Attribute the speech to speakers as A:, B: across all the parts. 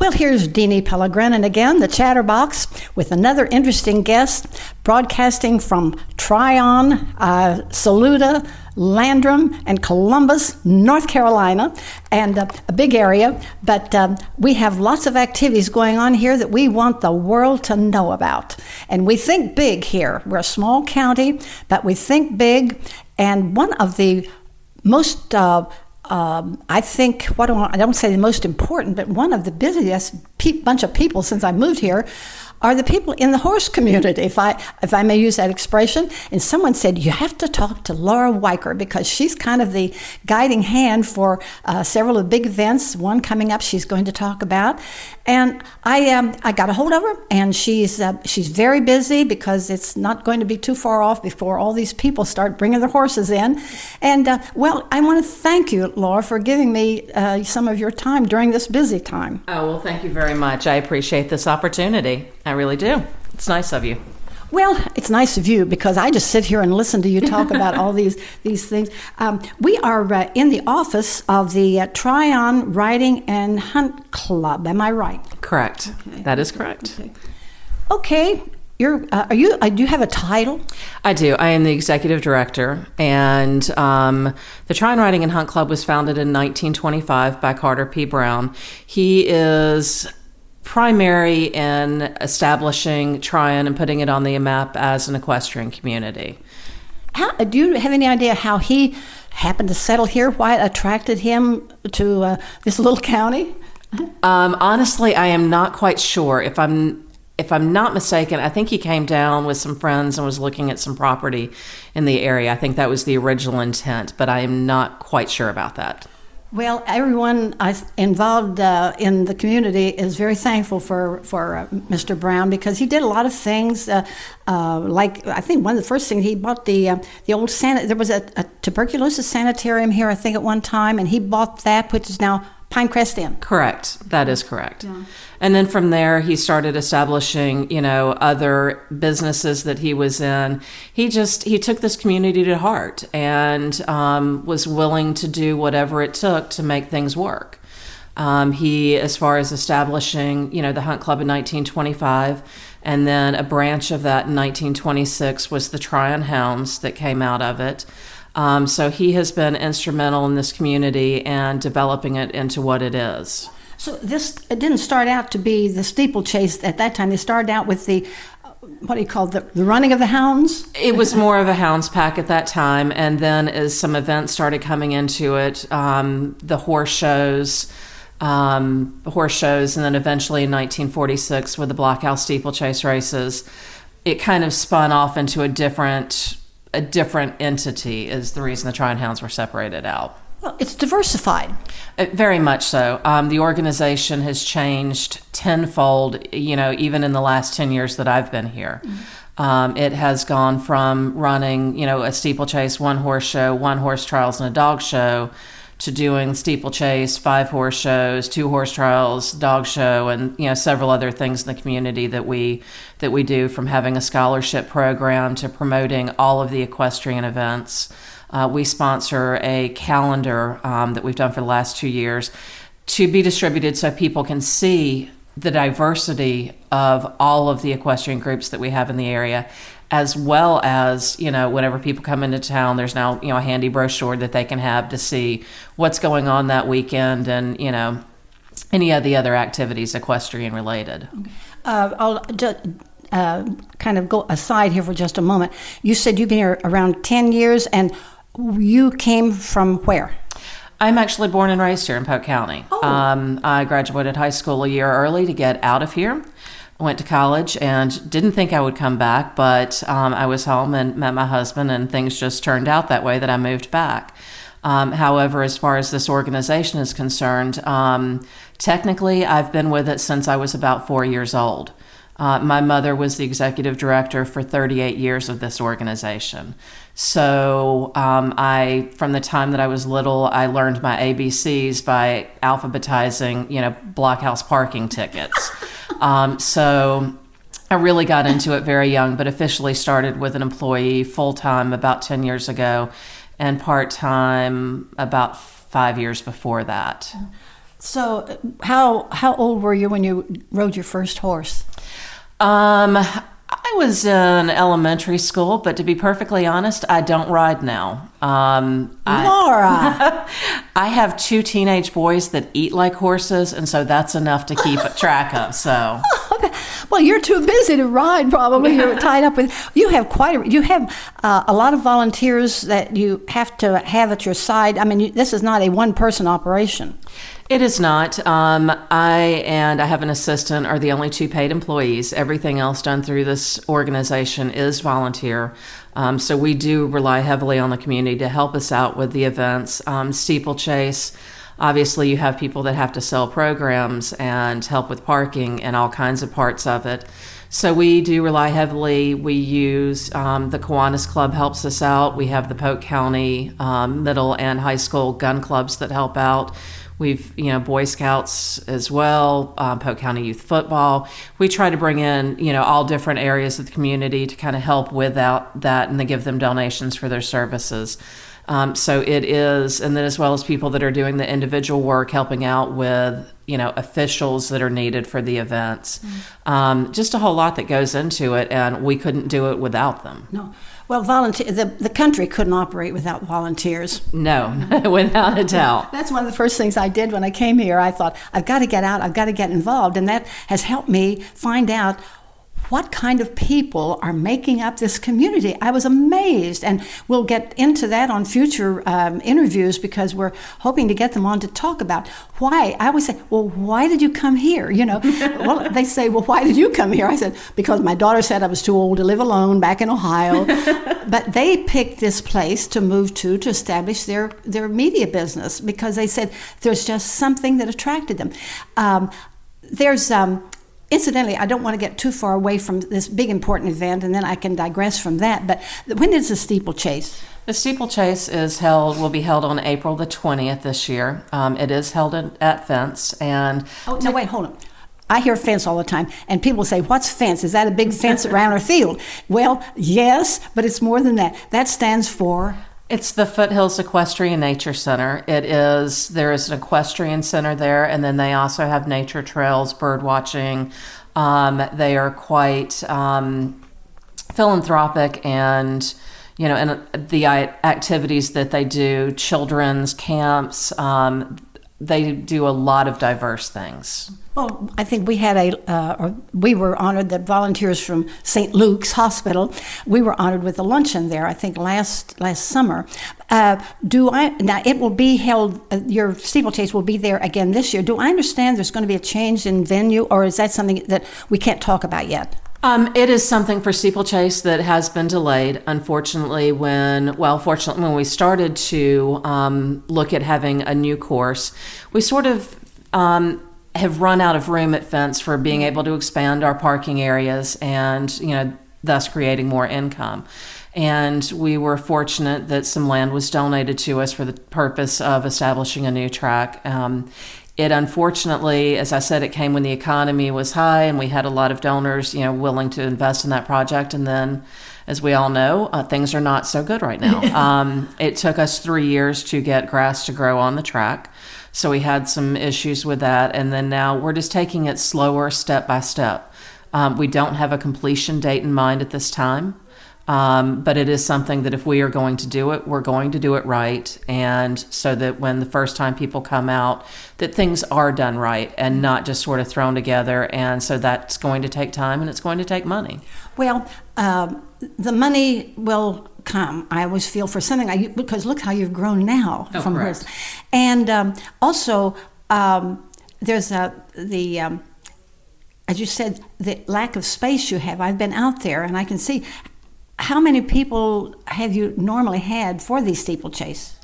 A: Well, here's Deanie Pellegrin again, the Chatterbox, with another interesting guest, broadcasting from Tryon, Saluda, Landrum, and Columbus, North Carolina, and a big area. But we have lots of activities going on here that we want the world to know about. And we think big here. We're a small county, but we think big. And one of the most I think, I don't say the most important, but one of the busiest bunch of people since I moved here are the people in the horse community, if I may use that expression. And someone said, you have to talk to Laura Weicker because she's kind of the guiding hand for several of the big events, one coming up she's going to talk about. And I got a hold of her, and she's very busy because it's not going to be too far off before all these people start bringing their horses in. And, well, I want to thank you, Laura, for giving me some of your time during this busy time.
B: Oh, well, thank you very much. I appreciate this opportunity. I really do. It's nice of you.
A: Well, it's nice of you because I just sit here and listen to you talk about all these things. We are in the office of the Tryon Riding and Hunt Club. Am I right?
B: Correct. Okay. That is correct.
A: Okay. Do you have a title?
B: I do. I am the executive director, and the Tryon Riding and Hunt Club was founded in 1925 by Carter P. Brown. He is primary in establishing Tryon and putting it on the map as an equestrian community.
A: Do you have any idea how he happened to settle here? Why it attracted him to this little county?
B: Honestly, I am not quite sure. If I'm not mistaken, I think he came down with some friends and was looking at some property in the area. I think that was the original intent, but I am not quite sure about that.
A: Well, everyone involved in the community is very thankful for Mr. Brown because he did a lot of things. Like I think one of the first things he bought the old there was a tuberculosis sanitarium here I think at one time, and he bought that, which is now Pinecrest Inn.
B: Correct. That is correct.
A: Yeah.
B: And then from there, he started establishing, other businesses that he was in. He took this community to heart and was willing to do whatever it took to make things work. He, as far as establishing, the Hunt Club in 1925, and then a branch of that in 1926 was the Tryon Hounds that came out of it. So he has been instrumental in this community and developing it into what it is.
A: So it didn't start out to be the steeplechase at that time. It started out with the, what do you call it, the running of the hounds?
B: It was more of a hounds pack at that time. And then as some events started coming into it, the horse shows, and then eventually in 1946 with the Blockhouse steeplechase races, it kind of spun off into a different entity is the reason the Tryon Hounds were separated out.
A: Well, it's diversified.
B: Very much so. The organization has changed tenfold, even in the last 10 years that I've been here. Mm-hmm. It has gone from running, a steeplechase, one horse show, one horse trials, and a dog show, to doing steeplechase, 5 horse shows, 2 horse trials, dog show, and several other things in the community that we do, from having a scholarship program to promoting all of the equestrian events. We sponsor a calendar that we've done for the last 2 years to be distributed so people can see the diversity of all of the equestrian groups that we have in the area, as well as, whenever people come into town, there's now, a handy brochure that they can have to see what's going on that weekend and, any of the other activities equestrian related.
A: Okay. I'll just kind of go aside here for just a moment. You said you've been here around 10 years, and you came from where?
B: I'm actually born and raised here in Polk County.
A: Oh.
B: I graduated high school a year early to get out of here. I went to college and didn't think I would come back, but I was home and met my husband, and things just turned out that way that I moved back. However, as far as this organization is concerned, technically I've been with it since I was about 4 years old. My mother was the executive director for 38 years of this organization. So from the time that I was little, I learned my ABCs by alphabetizing, blockhouse parking tickets. So I really got into it very young, but officially started with an employee full-time about 10 years ago and part-time about 5 years before that.
A: So, how old were you when you rode your first horse?
B: I was in elementary school, but to be perfectly honest, I don't ride now.
A: Laura!
B: I have 2 teenage boys that eat like horses, and so that's enough to keep track of. So,
A: well, you're too busy to ride. Probably you're tied up with. You have a lot of volunteers that you have to have at your side. I mean, this is not a one-person operation.
B: it is not. I have an assistant are the only 2 paid employees. Everything else done through this organization is volunteer. So we do rely heavily on the community to help us out with the events. Steeplechase, obviously you have people that have to sell programs and help with parking and all kinds of parts of it. So we do rely heavily. We use the Kiwanis Club helps us out. We have the Polk County middle and high school gun clubs that help out. We've, Boy Scouts as well, Polk County Youth Football. We try to bring in, all different areas of the community to kind of help with that and to give them donations for their services. So it is, and then as well as people that are doing the individual work, helping out with, officials that are needed for the events. Just a whole lot that goes into it, and we couldn't do it without them.
A: No. Well, the country couldn't operate without volunteers.
B: No, without a doubt.
A: That's one of the first things I did when I came here. I thought, I've got to get out, I've got to get involved. And that has helped me find out what kind of people are making up this community. I was amazed, and we'll get into that on future interviews because we're hoping to get them on to talk about why. I always say, well, why did you come here? Well, they say, well, why did you come here? I said, because my daughter said I was too old to live alone back in Ohio. But they picked this place to move to establish their media business because they said there's just something that attracted them. Incidentally, I don't want to get too far away from this big important event, and then I can digress from that. But when is the steeplechase?
B: The steeplechase will be held on April the 20th this year. It is held at Fence. And
A: no, wait, hold on. I hear fence all the time, and people say, what's fence? Is that a big fence around our field? Well, yes, but it's more than that. That stands for...
B: It's the Foothills Equestrian Nature Center. There is an equestrian center there, and then they also have nature trails, bird watching. They are quite philanthropic, and and the activities that they do, children's camps. They do a lot of diverse things.
A: Well, I think we had we were honored that volunteers from St. Luke's Hospital, we were honored with a luncheon there, I think last summer. Now it will be held, your steeplechase will be there again this year. Do I understand there's going to be a change in venue, or is that something that we can't talk about yet?
B: It is something for steeplechase that has been delayed. Unfortunately, when we started to look at having a new course, we sort of have run out of room at Fence for being able to expand our parking areas and, thus creating more income. And we were fortunate that some land was donated to us for the purpose of establishing a new track. It unfortunately, as I said, it came when the economy was high and we had a lot of donors, willing to invest in that project. And then, as we all know, things are not so good right now. It took us 3 years to get grass to grow on the track. So we had some issues with that. And then now we're just taking it slower, step by step. We don't have a completion date in mind at this time. But it is something that if we are going to do it, we're going to do it right. And so that when the first time people come out, that things are done right and not just sort of thrown together. And so that's going to take time and it's going to take money.
A: Well, the money will come. I always feel for something, because look how you've grown now from
B: correct.
A: hers. And also, there's as you said, the lack of space you have. I've been out there and I can see. How many people have you normally had for these steeplechase?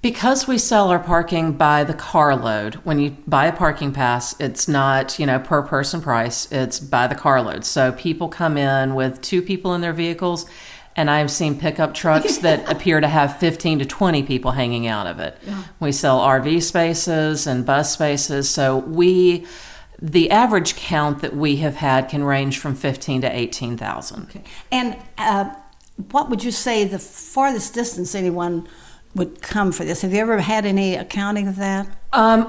B: Because we sell our parking by the carload, when you buy a parking pass, it's not, per person price, it's by the carload. So people come in with 2 people in their vehicles, and I've seen pickup trucks that appear to have 15 to 20 people hanging out of it. Yeah. We sell RV spaces and bus spaces, so the average count that we have had can range from 15 to 18,000.
A: Okay. And what would you say the farthest distance anyone would come for this? Have you ever had any accounting of that?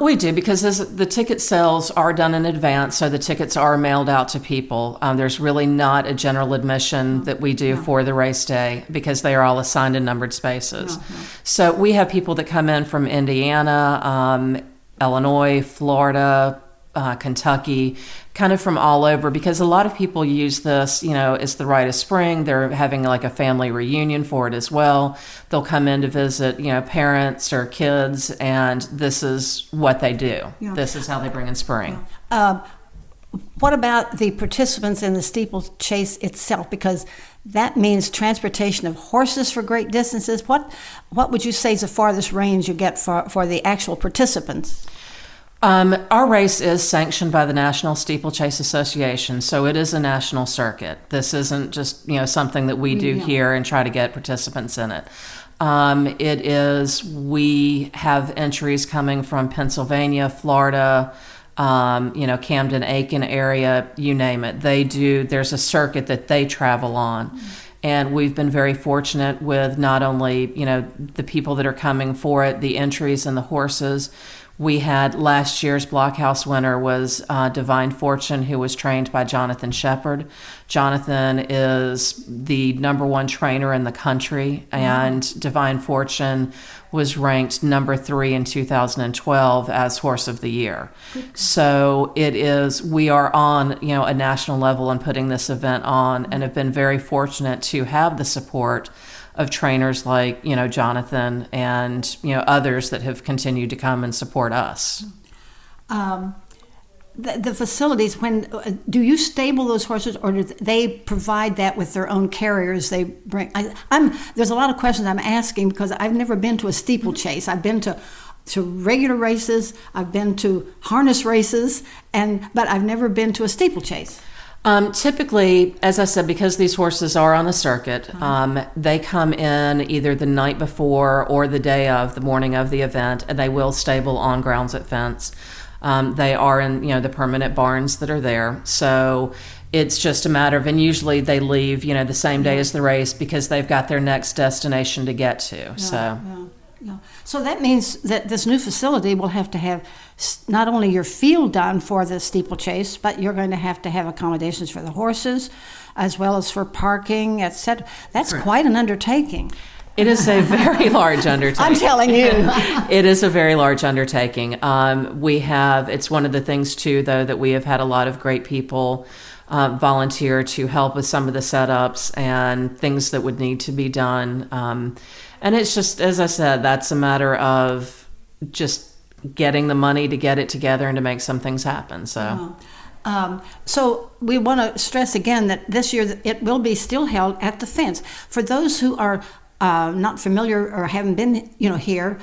B: We do, because the ticket sales are done in advance, so the tickets are mailed out to people. There's really not a general admission that we do for the race day, because they are all assigned and numbered spaces. So we have people that come in from Indiana, Illinois, Florida, Kentucky, kind of from all over, because a lot of people use this, it's the rite of spring. They're having like a family reunion for it as well. They'll come in to visit, parents or kids, and this is what they do. Yeah. This is how they bring in spring.
A: What about the participants in the steeplechase itself? Because that means transportation of horses for great distances. What would you say is the farthest range you get for the actual participants?
B: Our race is sanctioned by the National Steeplechase Association, so it is a national circuit. This isn't just something that we do here and try to get participants in it. We have entries coming from Pennsylvania, Florida, Camden, Aiken area, you name it. There's a circuit that they travel on. And we've been very fortunate with not only, the people that are coming for it, the entries and the horses. We had last year's Blockhouse winner was Divine Fortune, who was trained by Jonathan Shepard. Jonathan is the number one trainer in the country, and Divine Fortune was ranked number 3 in 2012 as Horse of the Year. So we are on, a national level and putting this event on, and have been very fortunate to have the support of trainers like, Jonathan and, others that have continued to come and support us.
A: The facilities, do you stable those horses, or do they provide that with their own carriers they bring? There's a lot of questions I'm asking because I've never been to a steeplechase. I've been to regular races, I've been to harness races, but I've never been to a steeplechase.
B: Typically, as I said, because these horses are on the circuit, they come in either the night before or the morning of the event, and they will stable on grounds at fence. They are in, the permanent barns that are there. So it's just a matter of, and usually they leave, the same day as the race because they've got their next destination to get to.
A: So that means that this new facility will have to have not only your field done for the steeplechase, but you're going to have accommodations for the horses, as well as for parking, etc. That's Correct. Quite an undertaking.
B: It is a very large undertaking.
A: I'm telling you.
B: It is a very large undertaking. It's one of the things, too, though, that we have had a lot of great people volunteer to help with some of the setups and things that would need to be done. And it's just, as I said, that's a matter of just getting the money to get it together and to make some things happen. So we want to stress again that this year it will be still held at the fence. For those who are not familiar or haven't been, here,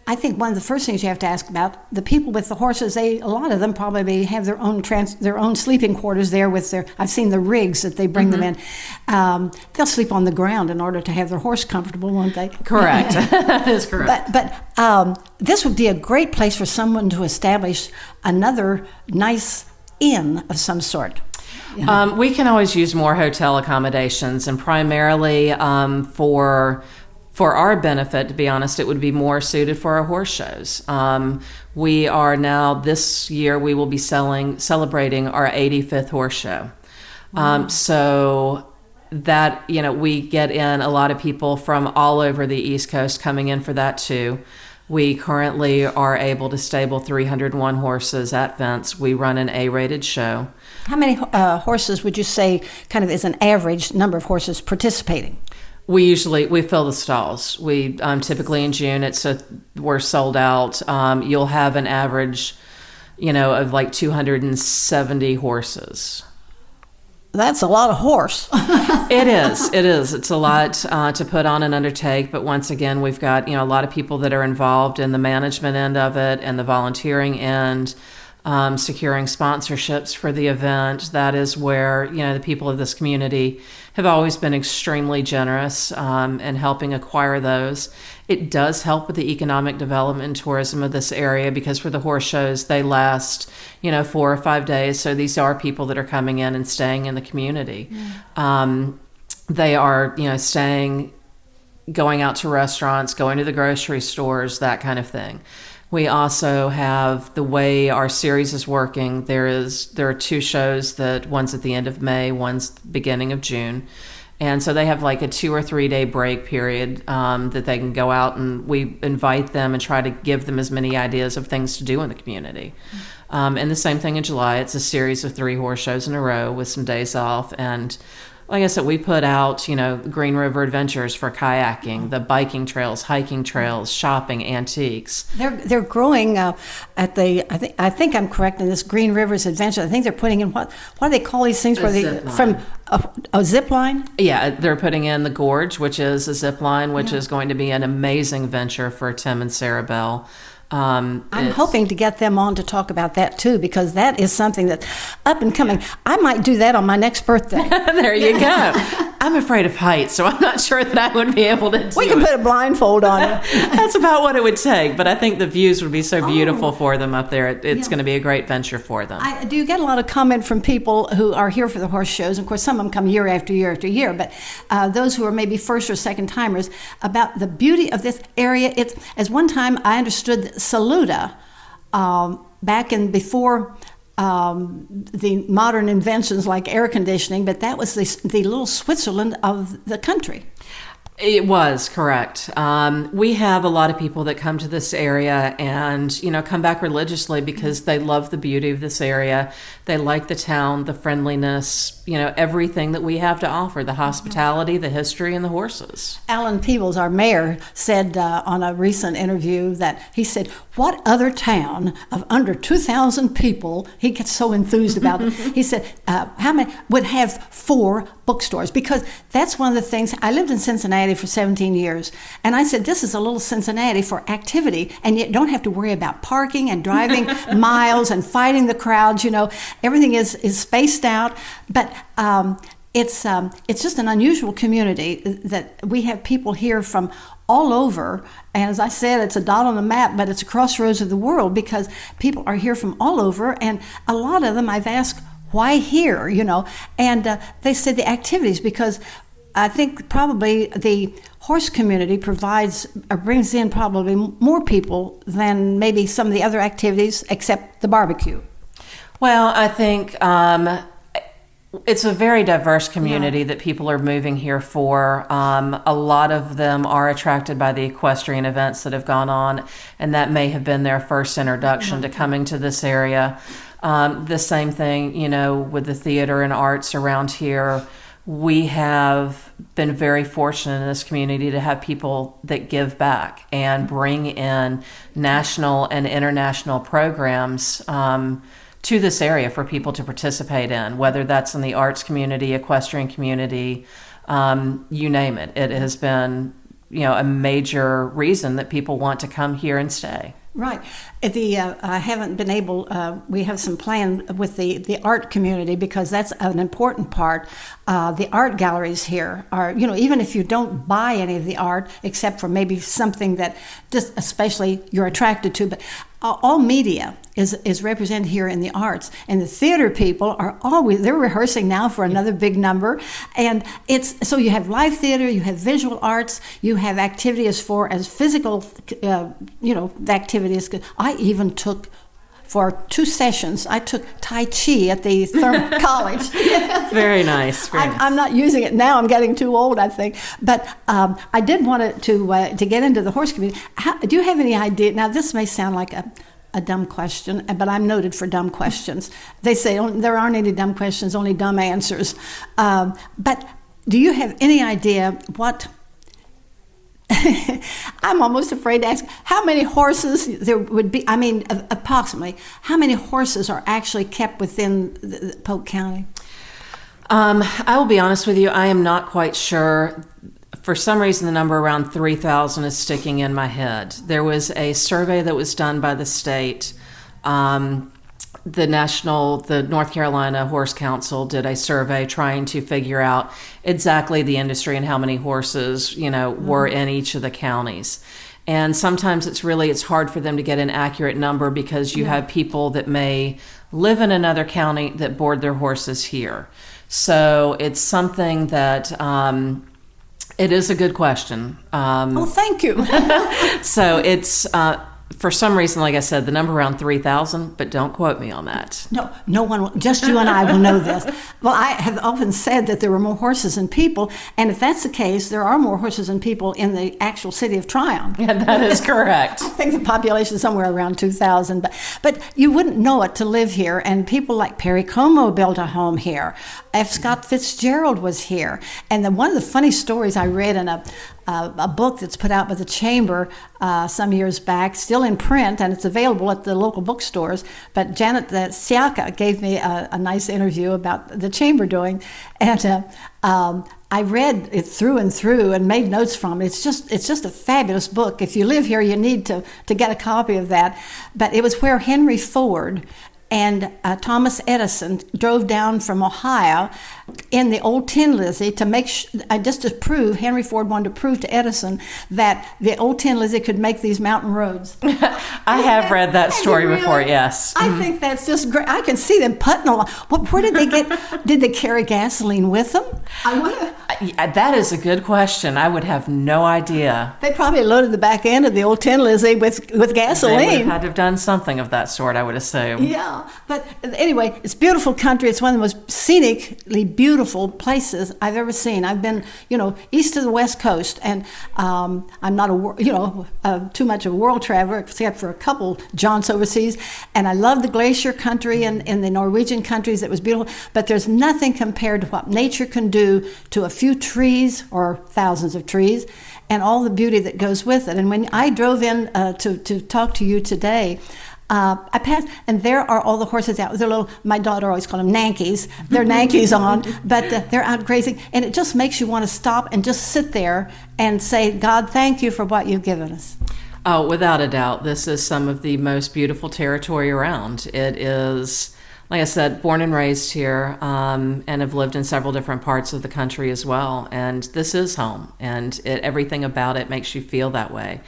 B: I think one of the first things you have to ask about the people with the horses. A lot of them probably have their own sleeping quarters there with their. I've seen the rigs that they bring them in. They'll sleep on the ground in order to have their horse comfortable, won't they? Correct. That is correct.
A: But this would be a great place for someone to establish another nice inn of some sort.
B: Yeah. We can always use more hotel accommodations, and primarily for our benefit, to be honest, it would be more suited for our horse shows. We are now, this year, we will be celebrating our 85th horse show. Wow. So that, we get in a lot of people from all over the East Coast coming in for that too. We currently are able to stable 301 horses at Vents. We run an A-rated show.
A: How many horses would you say kind of is an average number of horses participating?
B: We fill the stalls. We typically in June we're sold out. You'll have an average, of like 270 horses.
A: That's a lot of horse.
B: It is. It's a lot to put on and undertake. But once again, we've got a lot of people that are involved in the management end of it and the volunteering end. Securing sponsorships for the event. That is where, the people of this community have always been extremely generous in helping acquire those. It does help with the economic development and tourism of this area because for the horse shows, they last, 4 or 5 days. So these are people that are coming in and staying in the community. They are, staying going out to restaurants, going to the grocery stores, that kind of thing. We also have the way our series is working. There are 2 shows, that one's at the end of May, one's beginning of June. And so they have like a 2 or 3 day break period that they can go out, and we invite them and try to give them as many ideas of things to do in the community. And the same thing in July. It's a series of 3 horse shows in a row with some days off. And like I said, we put out, Green River Adventures for kayaking, the biking trails, hiking trails, shopping, antiques.
A: They're growing at I think I'm correct in this Green Rivers Adventure. I think they're putting in what do they call these things? From a zip line?
B: Yeah, they're putting in the Gorge, which is a zip line, which is going to be an amazing venture for Tim and Sarah Bell.
A: I'm hoping to get them on to talk about that too, because that is something that's up and coming. I might do that on my next birthday.
B: There you go. I'm afraid of heights, so I'm not sure that I would be able to do it.
A: We can put a blindfold on it.
B: That's about what it would take, but I think the views would be so beautiful for them up there. It's going to be a great venture for them.
A: Do you get a lot of comment from people who are here for the horse shows? Of course, some of them come year after year after year, but those who are maybe first or second timers, about the beauty of this area. It's, as one time I understood, Saluda, back in before the modern inventions like air conditioning, but that was the little Switzerland of the country.
B: It was, correct. We have a lot of people that come to this area and, come back religiously because they love the beauty of this area. They like the town, the friendliness, everything that we have to offer, the hospitality, the history, and the horses. Alan
A: Peebles, our mayor, said on a recent interview that he said, what other town of under 2,000 people, he gets so enthused about it, he said, how many would have 4 bookstores? Because that's one of the things. I lived in Cincinnati for 17 years, and I said, this is a little Cincinnati for activity, and you don't have to worry about parking and driving miles and fighting the crowds. Everything is spaced out, but it's just an unusual community that we have people here from all over. And as I said, it's a dot on the map, but it's a crossroads of the world because people are here from all over, and a lot of them I've asked, why here, and they said the activities, because I think probably the horse community provides or brings in probably more people than maybe some of the other activities except the barbecue.
B: Well, I think it's a very diverse community that people are moving here for. A lot of them are attracted by the equestrian events that have gone on, and that may have been their first introduction to coming to this area. The same thing, with the theater and arts around here. We have been very fortunate in this community to have people that give back and bring in national and international programs to this area for people to participate in, whether that's in the arts community, equestrian community, you name it. It has been, a major reason that people want to come here and stay.
A: Right. I haven't been able, we have some plan with the art community because that's an important part. The art galleries here are, even if you don't buy any of the art, except for maybe something that just especially you're attracted to, but all media is represented here in the arts. And the theater people are they're rehearsing now for another big number. And so you have live theater, you have visual arts, you have activity as far as physical, the activities. I even took, for 2 sessions, I took Tai Chi at the college.
B: Very nice.
A: I'm not using it now. I'm getting too old, I think. But I did want to get into the horse community. Do you have any idea? Now, this may sound like a dumb question, but I'm noted for dumb questions. They say there aren't any dumb questions, only dumb answers. But do you have any idea what... I'm almost afraid to ask how many horses there would be. I mean, approximately, how many horses are actually kept within the Polk County?
B: I will be honest with you, I am not quite sure. For some reason, the number around 3,000 is sticking in my head. There was a survey that was done by the state. The North Carolina Horse Council did a survey trying to figure out exactly the industry and how many horses, were in each of the counties. And sometimes it's hard for them to get an accurate number because you have people that may live in another county that board their horses here. So it's something that It is a good question.
A: Oh, thank you.
B: So it's, for some reason, like I said, the number around 3,000, but don't quote me on that.
A: No one will, just you and I will know this. Well, I have often said that there were more horses than people, and if that's the case, there are more horses than people in the actual city of Tryon.
B: Yeah, that is correct.
A: I think the population is somewhere around 2,000, but you wouldn't know it to live here, and people like Perry Como built a home here. F. Scott Fitzgerald was here, and one of the funny stories I read in a book that's put out by the Chamber some years back, still in print, and it's available at the local bookstores. But Janet Siaka gave me a nice interview about the Chamber doing, and I read it through and through and made notes from it. It's just a fabulous book. If you live here, you need to get a copy of that. But it was where Henry Ford and Thomas Edison drove down from Ohio in the old Tin Lizzie to make just to prove, Henry Ford wanted to prove to Edison that the old Tin Lizzie could make these mountain roads.
B: I have read that story before, yes.
A: I think that's just great. I can see them putting along. Where did they get, did they carry gasoline with them?
B: That is a good question. I would have no idea.
A: They probably loaded the back end of the old Tin Lizzie with gasoline.
B: They would have had to have done something of that sort, I would assume.
A: Yeah, but anyway, it's beautiful country. It's one of the most scenically beautiful places I've ever seen. I've been, east of the West Coast, and I'm not too much of a world traveler, except for a couple jaunts overseas. And I love the glacier country and in the Norwegian countries. It was beautiful, but there's nothing compared to what nature can do to a few trees or thousands of trees, and all the beauty that goes with it. And when I drove in to talk to you today, I passed, and there are all the horses out with their little, my daughter always called them Nankies. They're Nankies on, but they're out grazing. And it just makes you want to stop and just sit there and say, God, thank you for what you've given us.
B: Oh, without a doubt. This is some of the most beautiful territory around. It is, like I said, born and raised here, and have lived in several different parts of the country as well. And this is home, and everything about it makes you feel that way.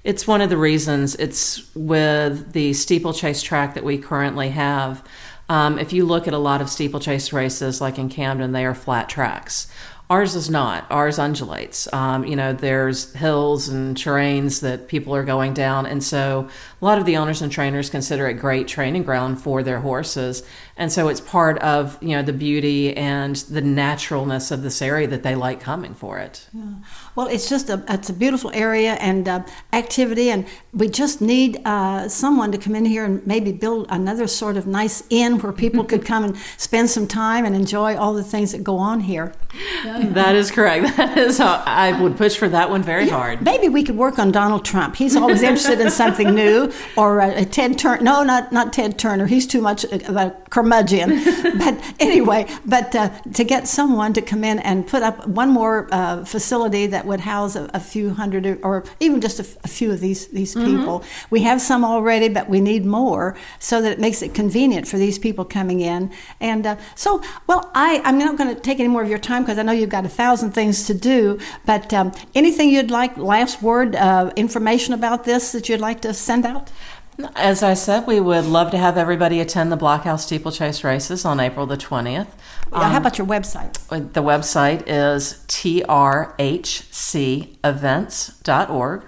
B: It's one of the reasons it's with the steeplechase track that we currently have. If you look at a lot of steeplechase races, like in Camden, they are flat tracks. Ours is not. Ours undulates. There's hills and terrains that people are going down. And so a lot of the owners and trainers consider it great training ground for their horses. And so it's part of, the beauty and the naturalness of this area that they like coming for it.
A: Yeah. Well, it's a beautiful area and activity, and we just need someone to come in here and maybe build another sort of nice inn where people could come and spend some time and enjoy all the things that go on here. Yeah.
B: That is correct. That is I would push for that one very hard.
A: Maybe we could work on Donald Trump. He's always interested in something new, or Ted Turner. No, not Ted Turner. He's too much of a curmudgeon. But anyway, to get someone to come in and put up one more facility that would house a few hundred, or even just a few of these people. We have some already, but we need more so that it makes it convenient for these people coming in. And I'm not going to take any more of your time because I know you've got 1,000 things to do, but anything you'd like, last word, information about this that you'd like to send out?
B: As I said, we would love to have everybody attend the Blockhouse Steeplechase races on April the 20th.
A: How about your website?
B: The website is trhcevents.org.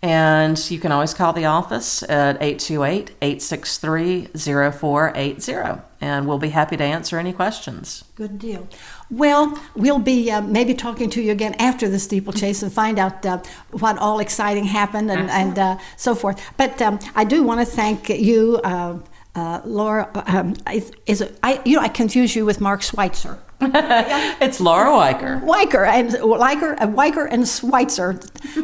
B: And you can always call the office at 828-863-0480. And we'll be happy to answer any questions.
A: Good deal. Well, we'll be maybe talking to you again after the steeplechase and find out what all exciting happened and so forth. But I do want to thank you, Laura. I confuse you with Mark Schweitzer.
B: It's Laura Weicker.
A: Weicker and Schweitzer.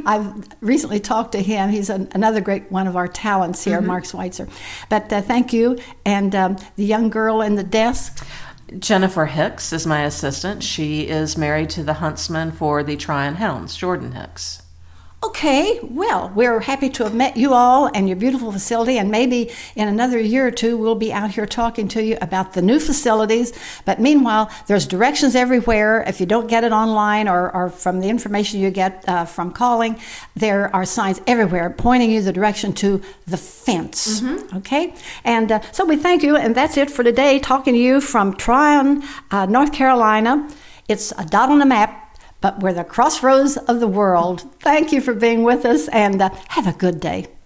A: I've recently talked to him. He's another great one of our talents here, Mark Schweitzer. But thank you. And the young girl in the desk?
B: Jennifer Hicks is my assistant. She is married to the huntsman for the Tryon Hounds, Jordan Hicks.
A: Okay, well, we're happy to have met you all and your beautiful facility, and maybe in another year or two we'll be out here talking to you about the new facilities. But meanwhile, there's directions everywhere. If you don't get it online or from the information you get from calling, there are signs everywhere pointing you the direction to the fence. Okay? And so we thank you, and that's it for today, talking to you from Tryon, North Carolina. It's a dot on the map, but we're the crossroads of the world. Thank you for being with us, and have a good day.